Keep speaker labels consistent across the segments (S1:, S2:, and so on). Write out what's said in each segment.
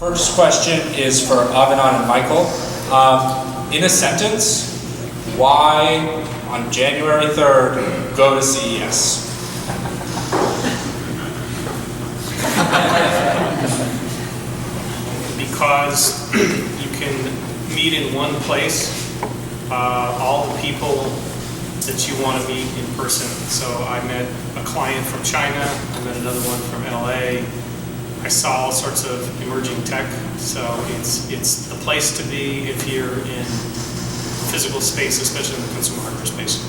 S1: First question is for Avinath and Michael. In a sentence, why on January 3rd go to CES?
S2: Because you can meet in one place all the people that you want to meet in person. So I met a client from China, I met another one from LA. I saw all sorts of emerging tech, so it's the place to be if you're in physical space, especially in the consumer hardware space.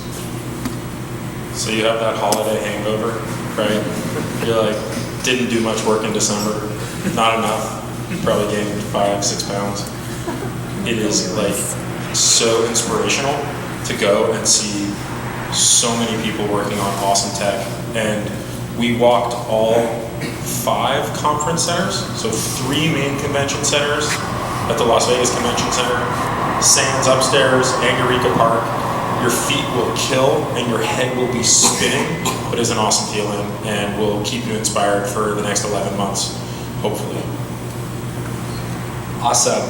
S3: So you have that holiday hangover, right? You're like, didn't do much work in December, not enough, probably gained 5-6 pounds. It is like so inspirational to go and see so many people working on awesome tech. And we walked all 5 conference centers, so 3 main convention centers at the Las Vegas Convention Center, Sands upstairs, Angarica Park. Your feet will kill and your head will be spinning, but it's an awesome feeling and will keep you inspired for the next 11 months, hopefully.
S1: Awesome.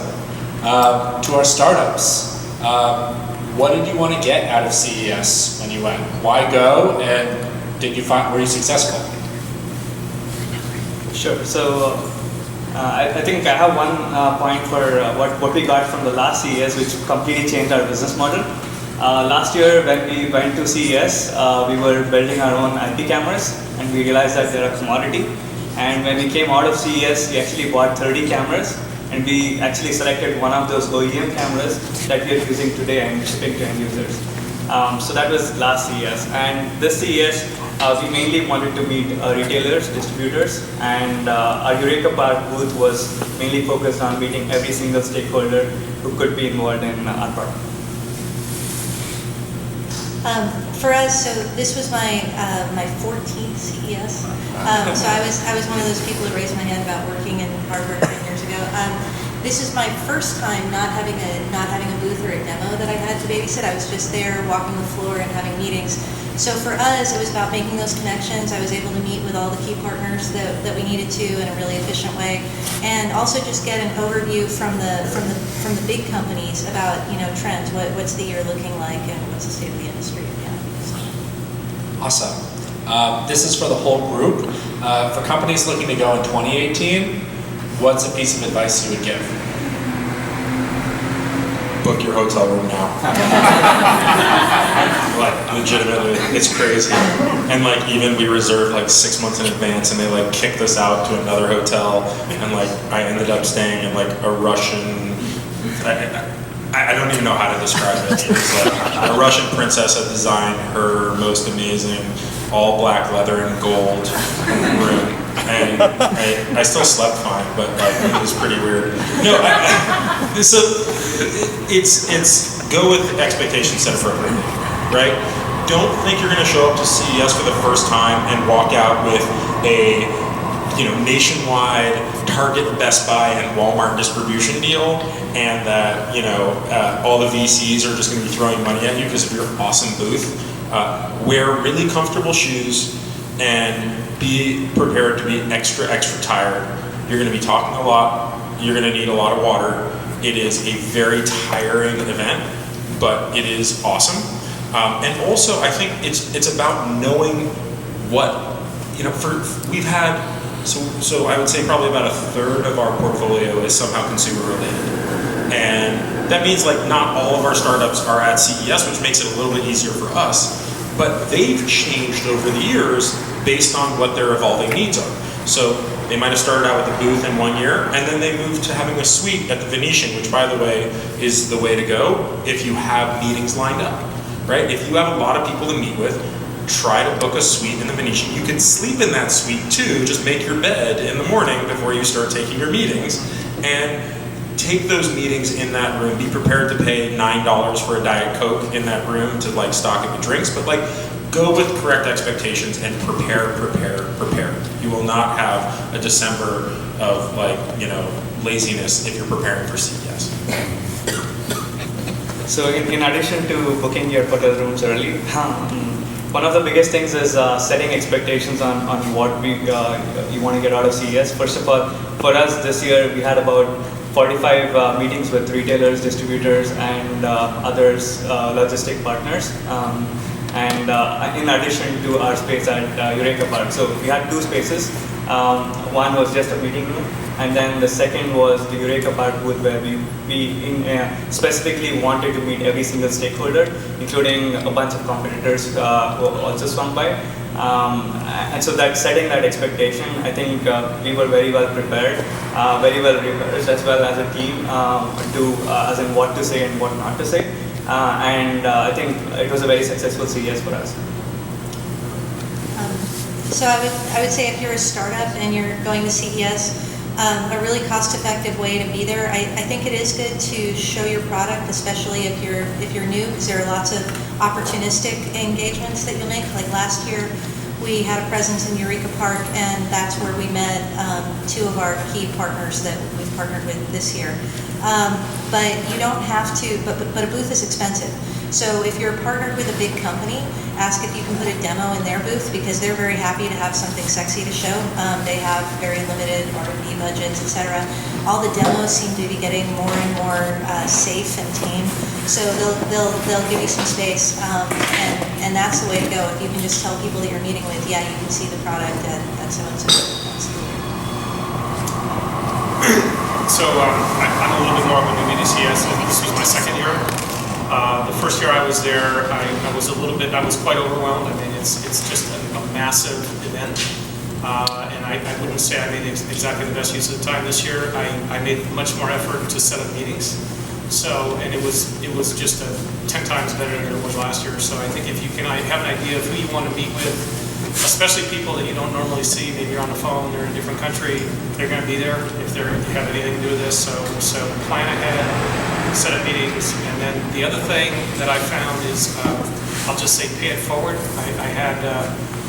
S1: To our startups, what did you want to get out of CES when you went? Why go, and were you successful?
S4: Sure. So I think I have one point for what we got from the last CES, which completely changed our business model. Last year when we went to CES, we were building our own IP cameras, and we realized that they're a commodity. And when we came out of CES, we actually bought 30 cameras, and we actually selected one of those OEM cameras that we are using today and shipping to end users. So that was last CES. And this CES, we mainly wanted to meet retailers, distributors, and our Eureka Park booth was mainly focused on meeting every single stakeholder who could be involved in our product.
S5: For us, so this was my 14th CES. So I was one of those people who raised my hand about working in hardware 10 years ago. This is my first time not having a booth or a demo that I had to babysit. I was just there walking the floor and having meetings. So for us, it was about making those connections. I was able to meet with all the key partners that we needed to in a really efficient way, and also just get an overview from the big companies about trends. What's the year looking like, and what's the state of the industry? Yeah.
S1: Awesome. This is for the whole group. For companies looking to go in 2018, what's a piece of advice you would give?
S3: Book your hotel room now. Like, legitimately, it's crazy. And like, even we reserved like 6 months in advance, and they like kicked us out to another hotel, and like I ended up staying in like a Russian, I don't even know how to describe it. It was like a Russian princess had designed her most amazing all black leather and gold room. And I still slept fine, but like, it was pretty weird. No, so it's go with expectations set appropriately, right? Don't think you're going to show up to CES for the first time and walk out with a nationwide Target, Best Buy, and Walmart distribution deal, and that all the VCs are just going to be throwing money at you because of your awesome booth. Wear really comfortable shoes and be prepared to be extra tired. You're going to be talking a lot. You're going to need a lot of water. It is a very tiring event, but it is awesome. And also, I think it's about knowing what we've had. So I would say probably about a third of our portfolio is somehow consumer related, and that means like not all of our startups are at CES, which makes it a little bit easier for us. But they've changed over the years based on what their evolving needs are. So they might have started out with a booth in 1 year, and then they moved to having a suite at the Venetian, which, by the way, is the way to go if you have meetings lined up, right? If you have a lot of people to meet with, try to book a suite in the Venetian. You can sleep in that suite too, just make your bed in the morning before you start taking your meetings, and take those meetings in that room. Be prepared to pay $9 for a Diet Coke in that room to like stock it with drinks, but like go with correct expectations and prepare. You will not have a December of laziness if you're preparing for CES.
S4: So in addition to booking your hotel rooms early, one of the biggest things is setting expectations on what you want to get out of CES. First of all, for us this year, we had about 45 meetings with retailers, distributors, and others, logistic partners. And in addition to our space at Eureka Park. So we had two spaces. One was just a meeting room, and then the second was the Eureka Park booth, where we specifically wanted to meet every single stakeholder, including a bunch of competitors who also swung by. And so that setting that expectation, I think we were very well prepared, very well rehearsed as well as a team as in what to say and what not to say. And I think it was a very successful CES for us.
S5: So I would say if you're a startup and you're going to CES, a really cost-effective way to be there. I think it is good to show your product, especially if you're new, because there are lots of opportunistic engagements that you'll make. Like last year, we had a presence in Eureka Park, and that's where we met two of our key partners that we've partnered with this year. But you don't have to. But a booth is expensive. So if you're partnered with a big company, ask if you can put a demo in their booth, because they're very happy to have something sexy to show. They have very limited R&D budgets, etc. All the demos seem to be getting more and more safe and tame. So they'll give you some space, and that's the way to go. If you can just tell people that you're meeting with, yeah, you can see the product at so and so.
S2: So I'm a little bit more of a newbie to CES. This was my second year. The first year I was there, I was quite overwhelmed. I mean, it's just a massive event. And I wouldn't say I made exactly the best use of the time this year. I made much more effort to set up meetings. So, and it was just 10 times better than it was last year. So I think if you can have an idea of who you want to meet with, especially people that you don't normally see, maybe you're on the phone, they're in a different country, they're going to be there if you have anything to do with this. So plan ahead, set up meetings, and then the other thing that I found is, I'll just say pay it forward. I had,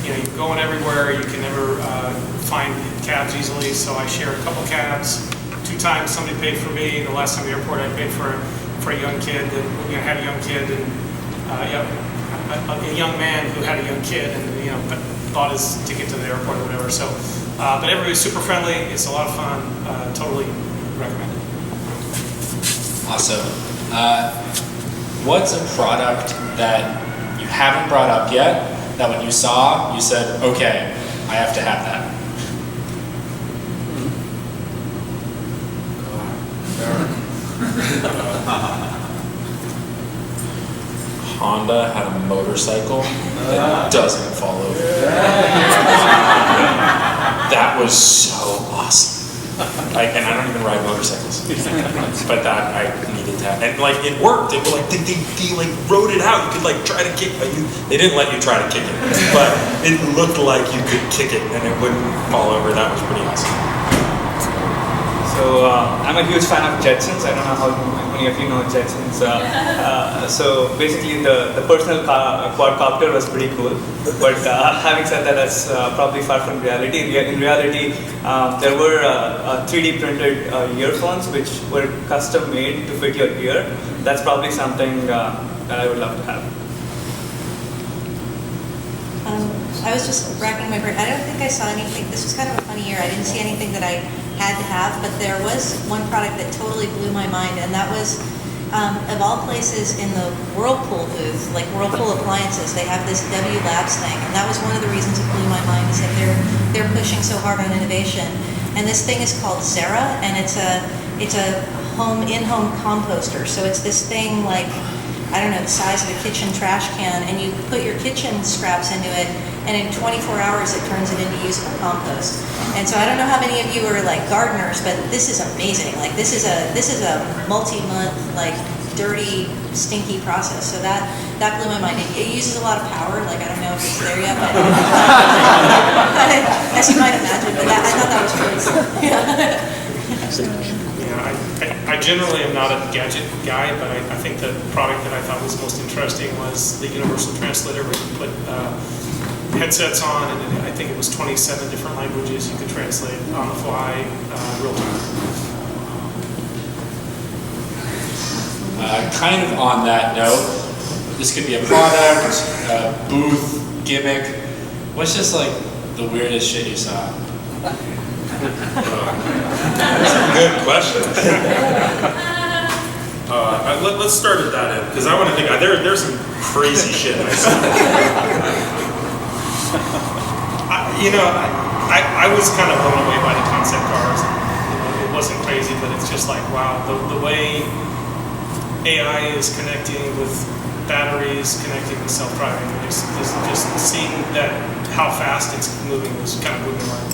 S2: you're going everywhere, you can never find cabs easily, so I shared a couple cabs. 2 times somebody paid for me. The last time at the airport I paid for a young kid that had a young kid, and a young man who had a young kid, and bought his ticket to the airport or whatever. So, but everybody was super friendly. It's a lot of fun. Totally recommend it.
S1: Awesome. What's a product that you haven't brought up yet, that when you saw, you said, okay, I have to have that?
S3: Honda had a motorcycle that doesn't fall over. That was so awesome. And I don't even ride motorcycles, but that I needed to have. And it worked. They were they wrote it out. You could try to kick, but they didn't let you try to kick it. But it looked like you could kick it and it wouldn't fall over. That was pretty awesome.
S4: So I'm a huge fan of Jetsons. I don't know how many of you know Jetsons. So basically the personal quadcopter was pretty cool. But having said that, that's probably far from reality. In reality, there were 3D printed earphones which were custom made to fit your ear. That's probably something that I would love to have.
S5: I was just racking my brain. I don't think I saw anything. This was kind of a funny year. I didn't see anything that I had to have, but there was one product that totally blew my mind, and that was, of all places, in the Whirlpool booth, like Whirlpool appliances. They have this W Labs thing, and that was one of the reasons it blew my mind, is that they're pushing so hard on innovation. And this thing is called Zera, and it's a in-home composter. So it's this thing I don't know, the size of a kitchen trash can, and you put your kitchen scraps into it, and in 24 hours it turns it into usable compost. And so I don't know how many of you are gardeners, but this is amazing. This is a multi-month, dirty, stinky process. So that blew my mind. It uses a lot of power. I don't know if it's there yet, but as you might imagine, but I thought that was really cool.
S2: I generally am not a gadget guy, but I think the product that I thought was most interesting was the universal translator, where you put headsets on, and I think it was 27 different languages you could translate on the fly, real time.
S1: Kind of on that note, this could be a product, a booth, gimmick? What's just like the weirdest shit you saw?
S3: That's a good question. Let's start at that end, because I want to think, there's some crazy shit I saw. I was kind of blown away by the concept cars. It wasn't crazy, but it's just like, wow, the way AI is connecting with batteries, connecting with self-driving, just seeing that how fast it's moving was kind of moving around.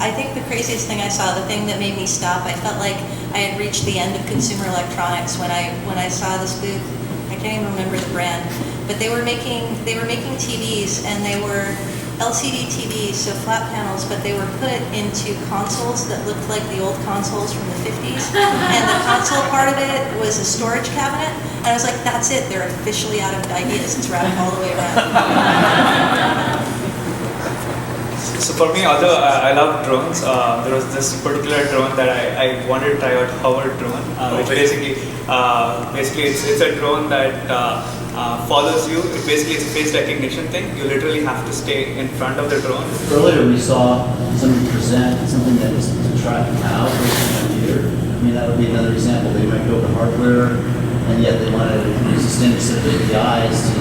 S5: I think the craziest thing I saw, the thing that made me stop, I felt like I had reached the end of consumer electronics when I saw this booth. I can't even remember the brand, but they were making TVs, and they were LCD TVs, so flat panels, but they were put into consoles that looked like the old consoles from the 50s. And the console part of it was a storage cabinet. And I was like, that's it, they're officially out of ideas. It's wrapped all the way around.
S4: So for me, although I love drones, there was this particular drone that I wanted to try out, hover drone, which basically it's a drone that follows you. It basically is a face recognition thing. You literally have to stay in front of the drone.
S6: Earlier we saw somebody present something that was to track a cow for a computer. I mean, that would be another example. They might build the hardware, and yet they wanted to use a standard set of APIs to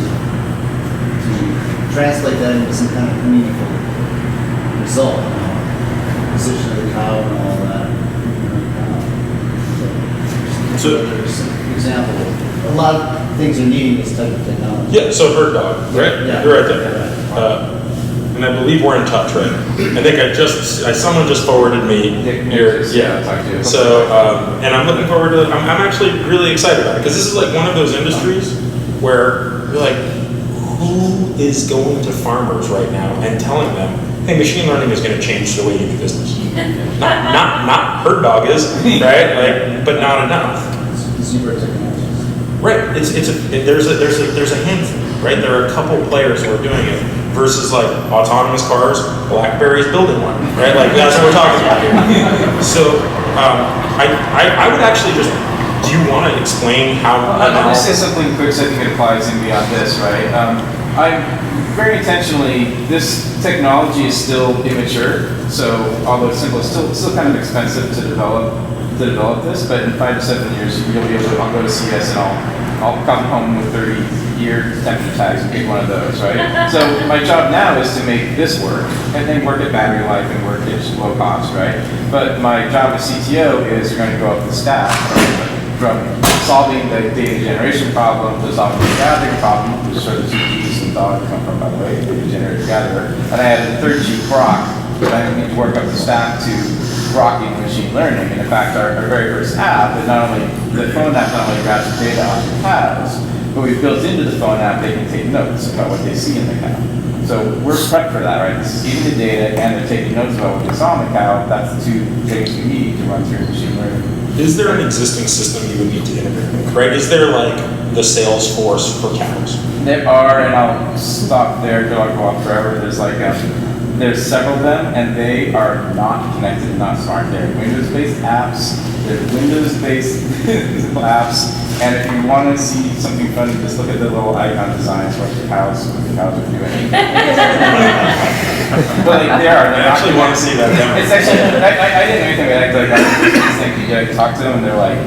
S6: translate that into some kind of meaningful result. Position of the cow and all that. So there's an example. A lot of things are needing this type of technology.
S3: Yeah, so Bird Dog, right?
S6: Yeah.
S3: You're right there. And I believe we're in touch, right? I think someone just forwarded me your, yeah. So, and I'm looking forward to, I'm actually really excited about it, because this is like one of those industries where you're like, who is going to farmers right now and telling them, hey, machine learning is going to change the way you do business? Not Bird Dog is, right? Like, but not enough.
S6: Zebra technologies.
S3: Right. There's a handful, right? There are a couple players who are doing it versus like autonomous cars. BlackBerry's building one, right? Like that's what we're talking about here. So I would actually just. Do you want to explain how?
S7: I'll just say something quick so I think it applies in beyond this, right? I'm very intentionally. This technology is still immature, so although it's simple, it's still kind of expensive to develop this, but in 5 to 7 years, you'll be able to, I'll go to CES and I'll come home with 30-year temperature tags and pick one of those, right? So my job now is to make this work, and then work at battery life and work at low cost, right? But my job as CTO is you're going to go up the stack, from solving the data generation problem to solving the gathering problem, which is where the two G's and dog come from, by the way, data generator gatherer. And I added the third G, grok, but I need to work up the stack to grokking machine learning. And in fact, our very first app, the phone app not only grabs the data off the cows, but we've built into the phone app they can take notes about what they see in the cow. So we're prepped for that, right? This is eating the data and they're taking notes about what they saw in the cow. That's the two things we need to run through machine learning.
S3: Is there an existing system you would need to integrate with, right? Is there like the Salesforce for cows?
S7: There are, and I'll stop there because I'll go off forever. There's several of them, and they are not connected, not smart. They're Windows-based apps. They're Windows-based apps. And if you want to see something funny, just look at the little icon designs, what the cows are doing. But like, they are.
S3: I actually want to see that demo.
S7: It's actually, I didn't know anything about it. I think you talk to them, and they're like,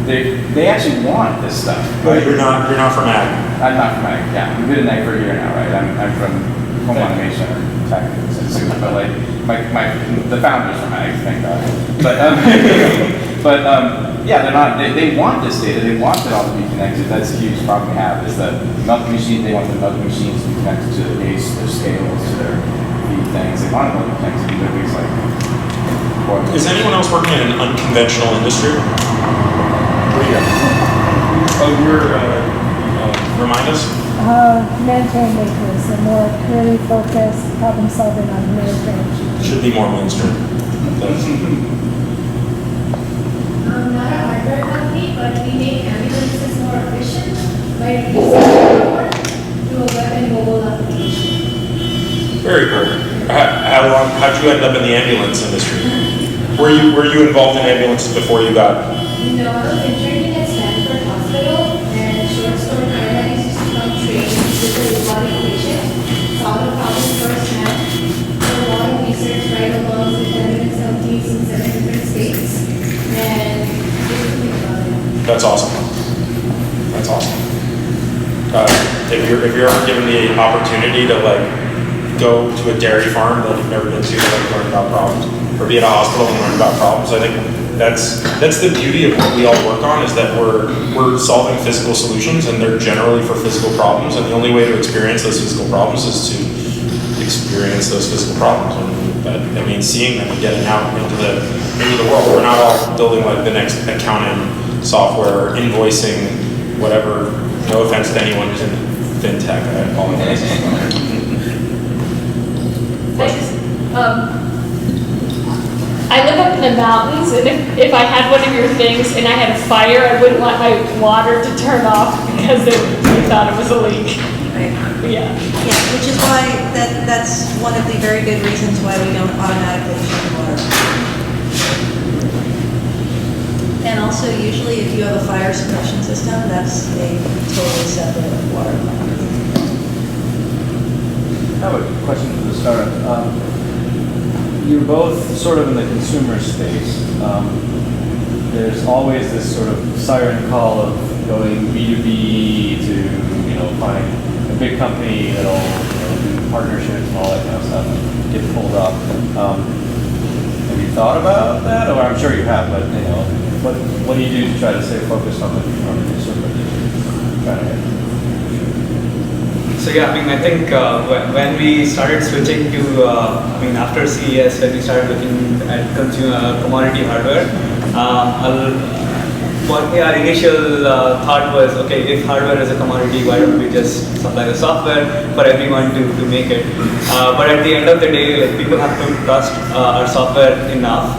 S7: they actually want this stuff.
S3: But you're not from ag.
S7: I'm not from ag. Yeah, we've been in ag for a year now, right? I'm from home automation or tech, but like the founders from ag, thank God. But yeah, they're not. They want this data. They want it all to be connected. That's a huge problem we have. Is that milk machine? They want the milk machines to be connected to their base, their scales, to their feed things. They want them to be connected to their base, like.
S3: Is anyone else working in an unconventional industry? Where you at? Oh, you're. Remind us.
S8: Military makers, a more clearly focused problem solving on military.
S3: Should be more mainstream.
S9: Not a hardware company, but we make ambulances more efficient by reducing power to a weapon mobile application.
S3: Very cool. How did you end up in the ambulance industry? Were you involved in ambulances before you got?
S9: No, I was interning at Stanford Hospital, and short story
S3: That's awesome. That's awesome. If you're ever given the opportunity to like go to a dairy farm that you've never been to like learn about problems, or be at a hospital and learn about problems, I think that's the beauty of what we all work on, is that we're solving physical solutions, and they're generally for physical problems, and the only way to experience those physical problems is to experience those physical problems. And that, I mean, seeing them and getting out into the world. We're not all building like the next accounting software, invoicing, whatever. No offense to anyone who's in fintech, I apologize.
S10: I live up in the mountains, and if I had one of your things and I had a fire, I wouldn't want my water to turn off because they thought it was a leak.
S5: Right.
S10: Yeah.
S5: Yeah, which is why that's one of the very good reasons why we don't automatically shut the water. And also, usually, if you have a fire suppression system, that's a totally separate water line.
S11: I have a question for the startup. You're both sort of in the consumer space. There's always this sort of siren call of going B2B to, find a big company that'll do partnerships and all that kind of stuff and get pulled up. Have you thought about that? Or I'm sure you have, but what do you do to try to stay focused on the consumer?
S4: So yeah, I think when we started switching to, after CES, when we started looking at consumer commodity hardware, our initial thought was, okay, if hardware is a commodity, why don't we just supply the software for everyone to make it? But at the end of the day, like, people have to trust our software enough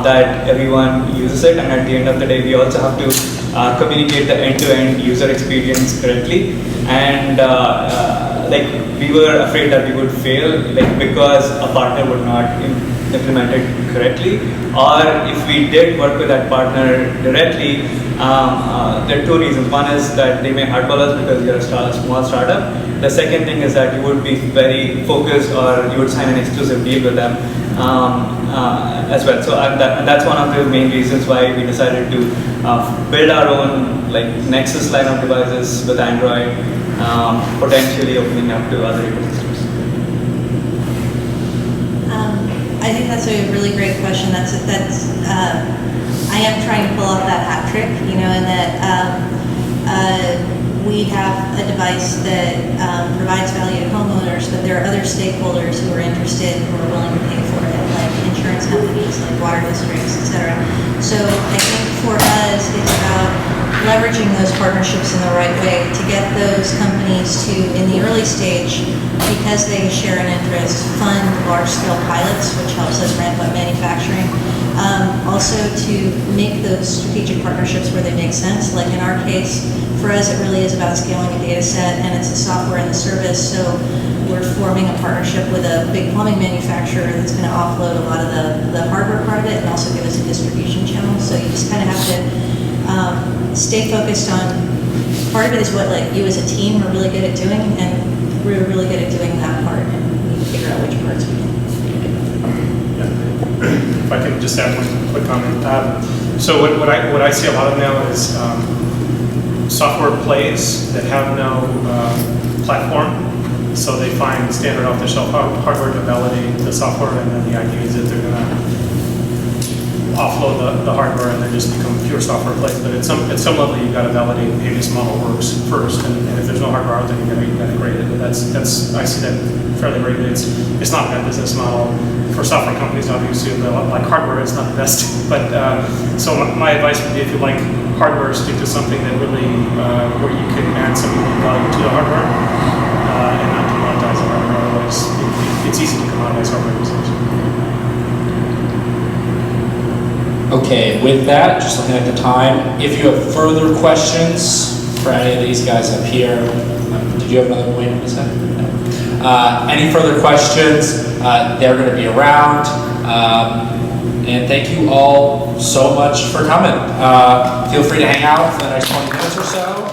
S4: that everyone uses it, and at the end of the day, we also have to communicate the end-to-end user experience correctly. And we were afraid that we would fail, because a partner would not implement it correctly, or if we did work with that partner directly, there are two reasons. One is that they may hardball us because we are a small startup. The second thing is that you would be very focused, or you would sign an exclusive deal with them as well. So that's one of the main reasons why we decided to build our own Nexus line of devices with Android, potentially opening up to other ecosystems.
S5: I think that's a really great question. I am trying to pull off that hat trick, and that we have a device that provides value to homeowners, but there are other stakeholders who are interested, who are willing to pay for it, like insurance companies, like water districts, etc. So I think for us, it's about leveraging those partnerships in the right way to get those companies to, in the early stage, because they share an interest, fund large-scale pilots, which helps us ramp up manufacturing. Also to make those strategic partnerships where they make sense. Like in our case, for us, it really is about scaling a data set, and it's the software and the service. So we're forming a partnership with a big plumbing manufacturer that's going to offload a lot of the hardware part of it and also give us a distribution channel. So you just kind of have to stay focused on, part of it is what you as a team are really good at doing, and we're really good at doing that part, and we need to figure out which parts we can.
S2: If I can just add one quick comment. So what I see a lot of now is software plays that have no platform. So they find standard off-the-shelf hardware to validate the software, and then the idea is that they're going to offload the hardware and then just become pure software plays. But at some level, you've got to validate, hey, this model works first, and if there's no hardware out there, you've got to grade it. But I see that fairly regularly. It's not a bad business model for software companies. Obviously, like hardware, it's not the best. But so my advice would be, if you like hardware, stick to something that really where you can add some value to the hardware and not commoditize the hardware. Otherwise, it's easy to commoditize hardware usage.
S1: Okay, with that, just looking at the time, if you have further questions for any of these guys up here, did you have another point to say? No. Any further questions, they're going to be around. And thank you all so much for coming. Feel free to hang out for the next 20 minutes or so.